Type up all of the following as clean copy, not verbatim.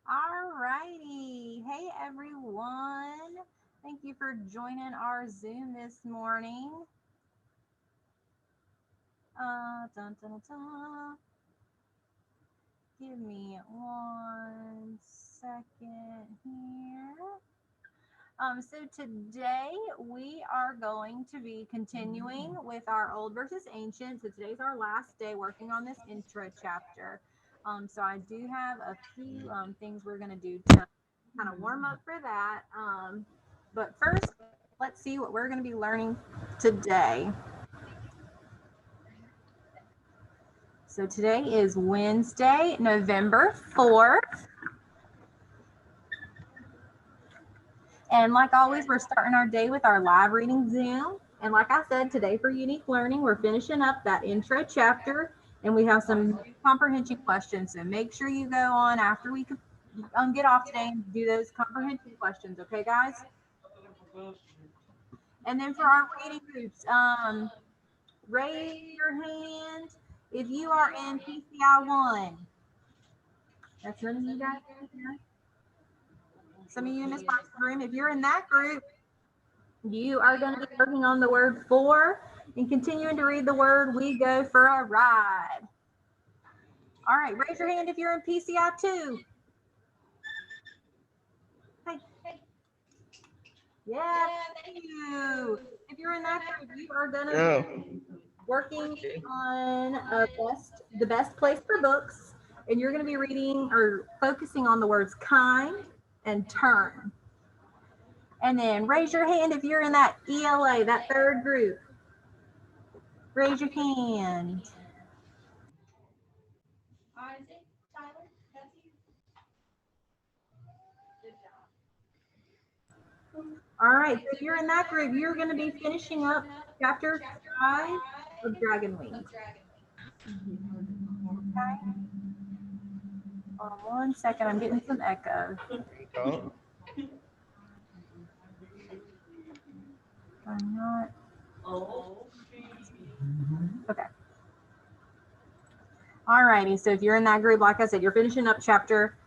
All righty. Hey, everyone. Thank you for joining our Zoom this morning. Dun, dun, dun. Give me 1 second here. So today we are going to be continuing with our Old versus Ancient. So today's our last day working on this intro chapter. So I do have a few things we're going to do to kind of warm up for that. But first, let's see what we're going to be learning today. So today is Wednesday, November 4th. And like always, we're starting our day with our live reading Zoom. And like I said, today for Unique Learning, we're finishing up that intro chapter and we have some comprehension questions. So make sure you go on after we get off today and do those comprehension questions. Okay, guys? And then for our reading groups, raise your hand if you are in PCI 1. That's none of you guys in here. Some of you in this room, if you're in that group, you are going to be working on the word for and continuing to read the word we go for a ride. All right, raise your hand if you're in PCI 2. Hey. Yeah, thank you. If you're in that group, you are going to be working on the best place for books, and you're going to be reading or focusing on the words kind and turn. And then raise your hand if you're in that ELA, that third group. Raise your hand. Isaac, Tyler, that's you. All right, so if you're in that group, you're going to be finishing up chapter 5 of Dragon Wings. Okay. 1 second, I'm getting some echo. I'm not. Okay. All righty, so if you're in that group, like I said, you're finishing up chapter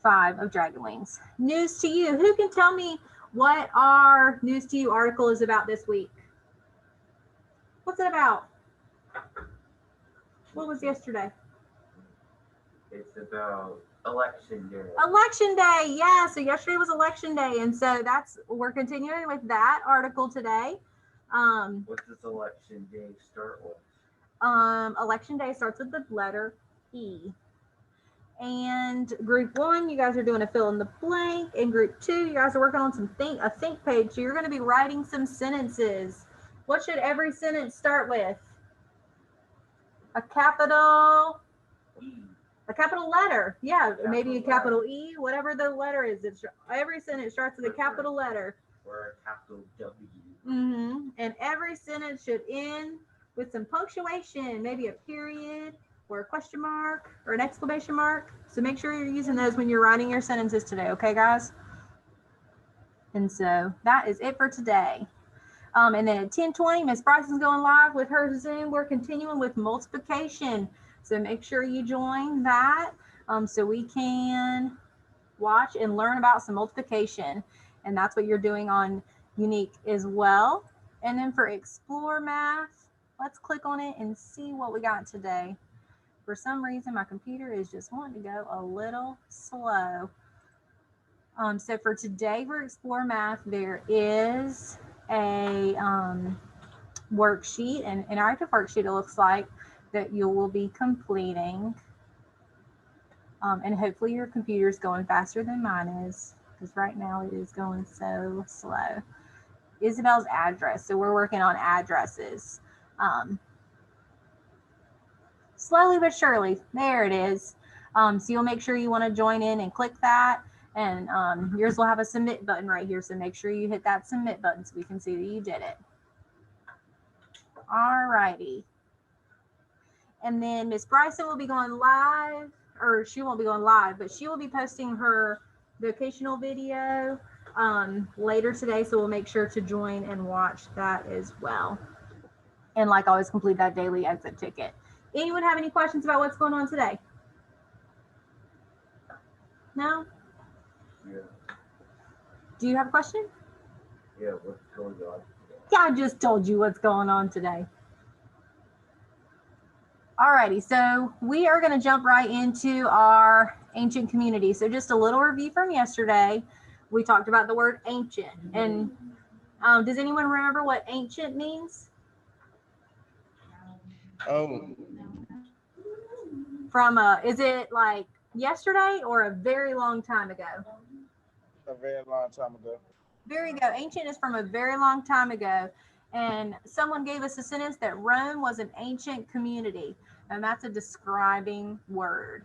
5 of Dragon Wings. News to you. Who can tell me what our News to You article is about this week? What's it about? What was yesterday? It's about election day. Election day, yeah. So yesterday was election day, and so we're continuing with that article today. What does election day start with? Election day starts with the letter E. And group 1, you guys are doing a fill in the blank. And group 2, you guys are working on a think page. So you're going to be writing some sentences. What should every sentence start with? A capital letter. Yeah, maybe a capital E, whatever the letter is. Every sentence starts with a capital letter. Or a capital W. And every sentence should end with some punctuation, maybe a period or a question mark or an exclamation mark. So make sure you're using those when you're writing your sentences today, okay, guys? And so that is it for today. And then at 10:20, Miss Bryson's going live with her Zoom. We're continuing with multiplication. So make sure you join that so we can watch and learn about some multiplication. And that's what you're doing on Unique as well. And then for Explore Math, let's click on it and see what we got today. For some reason, my computer is just wanting to go a little slow. So for today, for Explore Math, there is a worksheet, an interactive worksheet, it looks like, that you will be completing. And hopefully your computer is going faster than mine is, because right now it is going so slow. Isabel's address. So we're working on addresses. Slowly but surely. There it is. So you'll make sure you want to join in and click that. And yours will have a submit button right here. So make sure you hit that submit button so we can see that you did it. All righty. And then Miss Bryson will be going live, or she won't be going live, but she will be posting her vocational video later today. So we'll make sure to join and watch that as well. And like always, complete that daily exit ticket. Anyone have any questions about what's going on today? No? Yeah. Do you have a question? Yeah, what's going on? Yeah, I just told you what's going on today. Alrighty, so we are going to jump right into our ancient community. So just a little review from yesterday. We talked about the word ancient. And does anyone remember what ancient means? Oh, From is it like yesterday or a very long time ago? a very long time ago. Very good. Ancient is from a very long time ago. And someone gave us a sentence that Rome was an ancient community. And that's a describing word.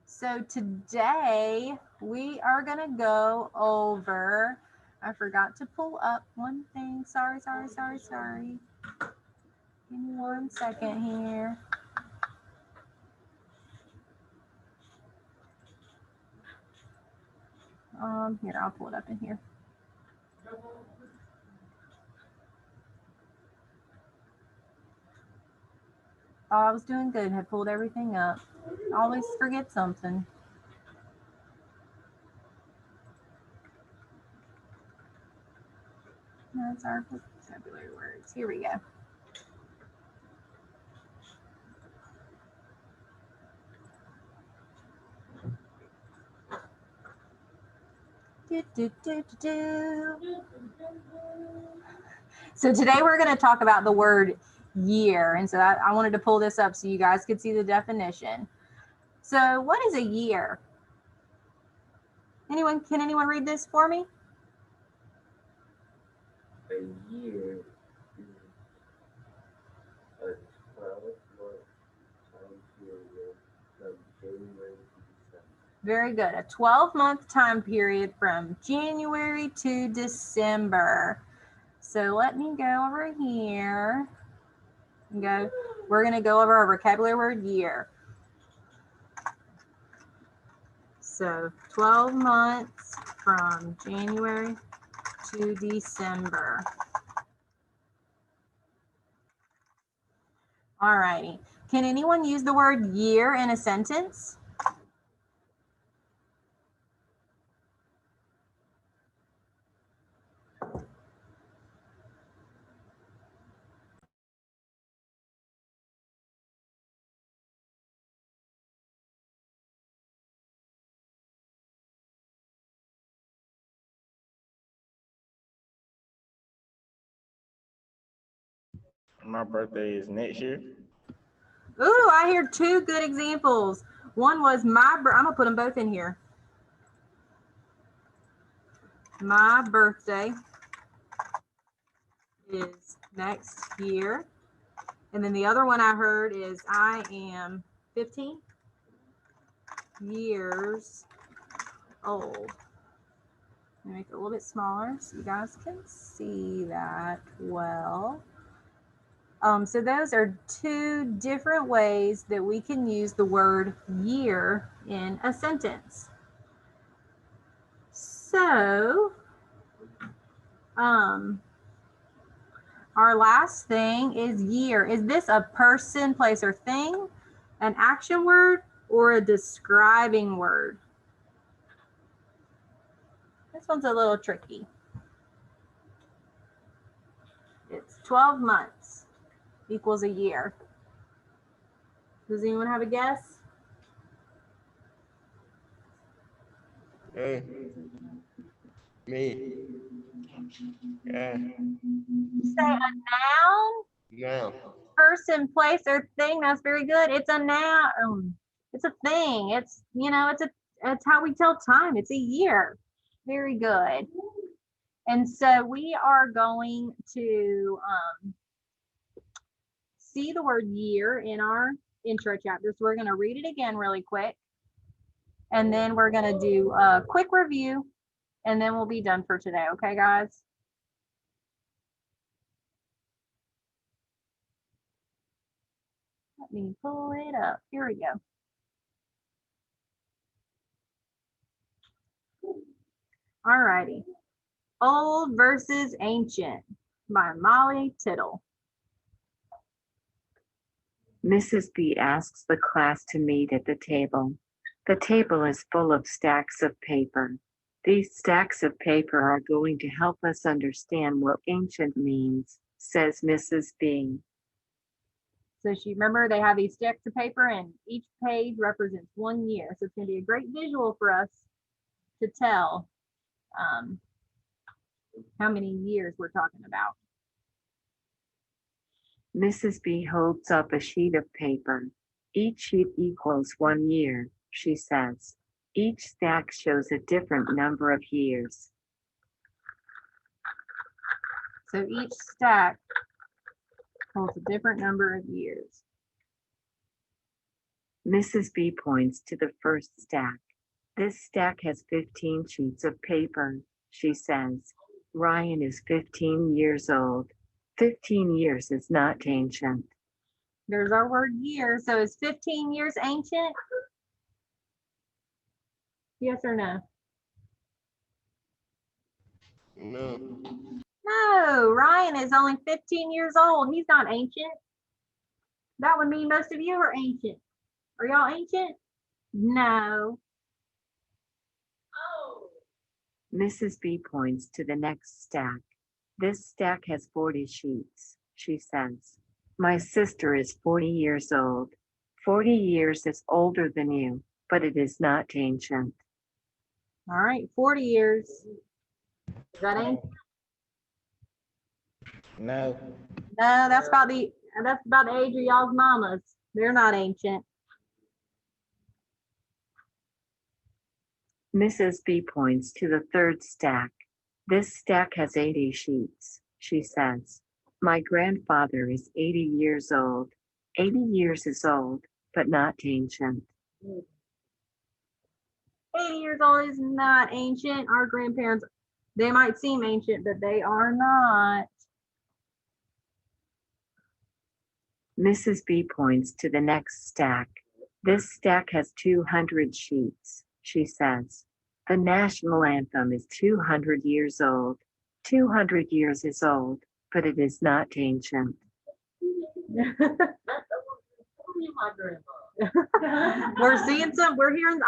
So today we are going to go over, I forgot to pull up one thing. Sorry. Give me 1 second here. Here, I'll pull it up in here. Oh, I was doing good. Had pulled everything up. Always forget something. That's our vocabulary words. Here we go. So today we're going to talk about the word year. And so I wanted to pull this up so you guys could see the definition. So what is a year? Can anyone read this for me? A year is a 12-month time period from January to December. Very good. A 12-month time period from January to December. So let me go over here. We're going to go over our vocabulary word year. So 12 months from January to December. All righty. Can anyone use the word year in a sentence? My birthday is next year. Ooh, I hear two good examples. One was I'm gonna put them both in here. My birthday is next year. And then the other one I heard is I am 15 years old. Let me make it a little bit smaller so you guys can see that well. So those are two different ways that we can use the word year in a sentence. So, our last thing is year. Is this a person, place, or thing, an action word, or a describing word? This one's a little tricky. It's 12 months equals a year. Does anyone have a guess? Hey. Me. Yeah. Say a noun, Now. person, place, or thing. That's very good. It's a noun. It's a thing. It's, it's how we tell time. It's a year. Very good. And so we are going to see the word year in our intro chapter. So we're going to read it again really quick. And then we're going to do a quick review. And then we'll be done for today. Okay, guys? Let me pull it up. Here we go. All righty. Old versus Ancient by Molly Tittle. Mrs. B asks the class to meet at the table. The table is full of stacks of paper. These stacks of paper are going to help us understand what ancient means, says Mrs. B. So she, remember, they have these stacks of paper and each page represents 1 year. So it's going to be a great visual for us to tell how many years we're talking about. Mrs. B holds up a sheet of paper. Each sheet equals 1 year, she says. Each stack shows a different number of years. So each stack holds a different number of years. Mrs. B points to the first stack. This stack has 15 sheets of paper, she says. Ryan is 15 years old. 15 years is not ancient. There's our word year. So is 15 years ancient? Yes or no? No. No, Ryan is only 15 years old. He's not ancient. That would mean most of you are ancient. Are y'all ancient? No. Oh. Mrs. B points to the next stack. This stack has 40 sheets, she says. My sister is 40 years old. 40 years is older than you, but it is not ancient. All right, 40 years. Is that ancient? No. No, that's about the age of y'all's mamas. They're not ancient. Mrs. B points to the third stack. This stack has 80 sheets, she says. My grandfather is 80 years old. 80 years is old, but not ancient. 80 years old is not ancient. Our grandparents, they might seem ancient, but they are not. Mrs. B points to the next stack. This stack has 200 sheets, she says. The national anthem is 200 years old. 200 years is old, but it is not ancient.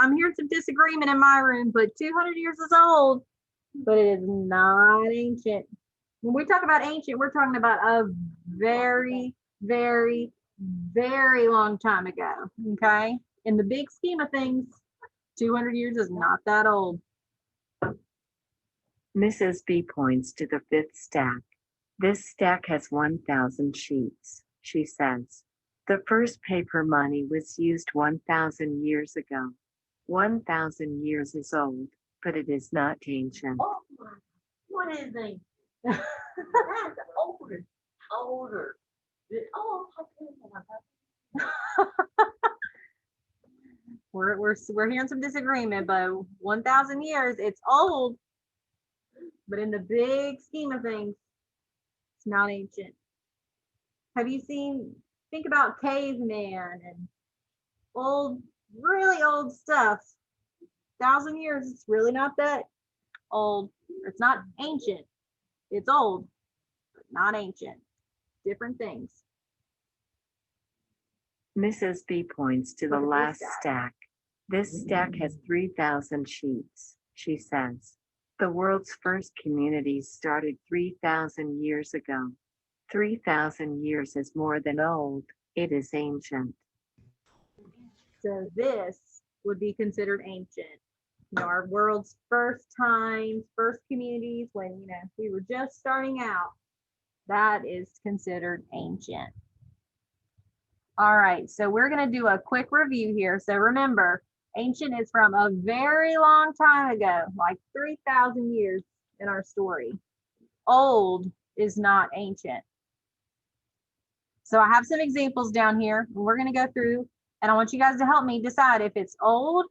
I'm hearing some disagreement in my room, but 200 years is old, but it is not ancient. When we talk about ancient, we're talking about a very, very, very long time ago, okay? In the big scheme of things, 200 years is not that old. Mrs. B points to the fifth stack. This stack has 1,000 sheets, she says. The first paper money was used 1,000 years ago. 1,000 years is old, but it is not ancient. Oh, what is it? That's older. Older. Oh, We're hearing some disagreement, but 1,000 years, it's old, but in the big scheme of things, it's not ancient. Have you think about caveman and old, really old stuff. 1,000 years, it's really not that old. It's not ancient. It's old, but not ancient. Different things. Mrs. B points to the Look at last this guy. stack. This stack has 3,000 sheets, she says. The world's first communities started 3,000 years ago. 3,000 years is more than old. It is ancient. So this would be considered ancient. Our world's first times, first communities, when we were just starting out, that is considered ancient. All right, so we're going to do a quick review here. So remember, ancient is from a very long time ago, like 3,000 years in our story. Old is not ancient. So I have some examples down here, and we're going to go through, and I want you guys to help me decide if it's old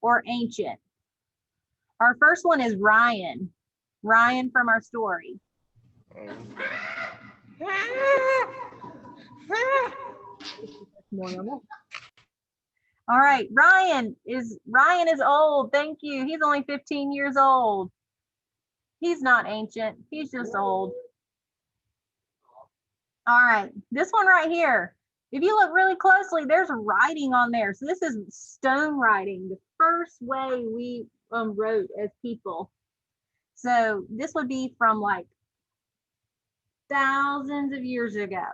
or ancient. Our first one is Ryan. Ryan from our story. More normal. All right, Ryan is old. Thank you. He's only 15 years old. He's not ancient. He's just old. All right, this one right here. If you look really closely, there's writing on there. So this is stone writing, the first way we wrote as people. So this would be from like thousands of years ago.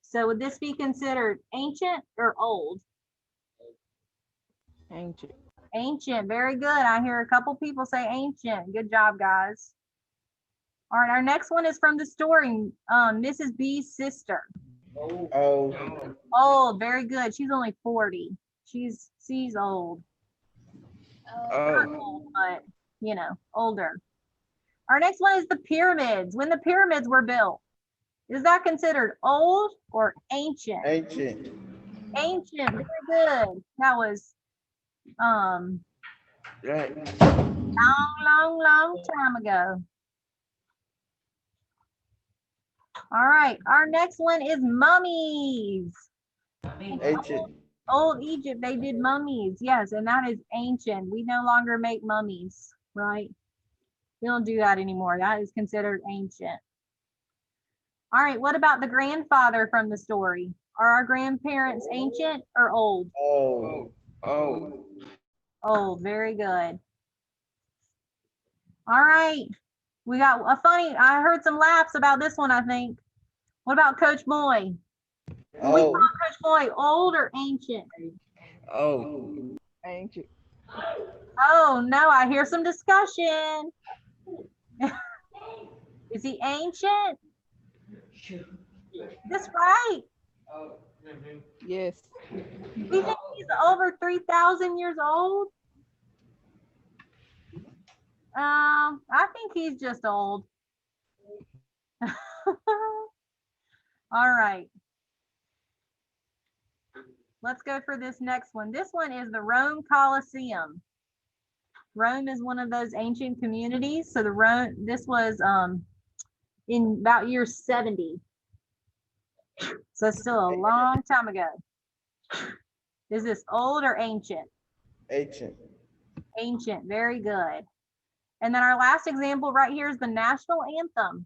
So would this be considered ancient or old? Ancient. Ancient, very good. I hear a couple people say ancient. Good job, guys. All right, our next one is from the story, Mrs. B's sister. Oh. Old, very good. She's only 40. She's old. Not Oh. old, but you know, older. Our next one is the pyramids. When the pyramids were built, is that considered old or ancient? Ancient. Ancient, very good. That was Right. long time ago. All right, our next one is mummies. Ancient. Old Egypt, they did mummies. Yes, and that is ancient. We no longer make mummies, right? We don't do that anymore. That is considered ancient. All right, what about the grandfather from the story? Are our grandparents ancient or old? Oh. Oh. Old, very good. All right, we got a funny, I heard some laughs about this one, I think. What about Coach Moy? When we call Oh. Coach Moy old or ancient? Oh. Ancient. Oh, no, I hear some discussion. Is he ancient? That's right. Yes. We think he's over 3,000 years old. I think he's just old. All right. Let's go for this next one. This one is the Rome Colosseum. Rome is one of those ancient communities. So this was in about year 70. So it's still a long time ago. Is this old or ancient? Ancient. Ancient, very good. And then our last example right here is the national anthem.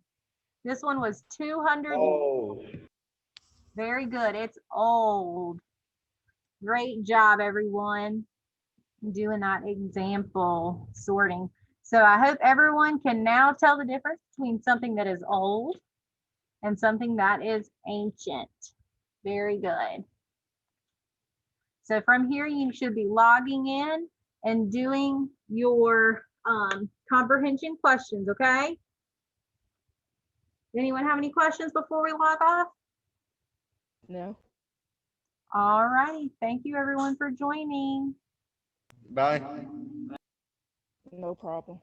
This one was 200. Oh. Very good. It's old. Great job, everyone, doing that example sorting. So I hope everyone can now tell the difference between something that is old and something that is ancient. Very good. So from here, you should be logging in and doing your comprehension questions, okay? Anyone have any questions before we log off? No. All righty. Thank you, everyone, for joining. Bye. No problem.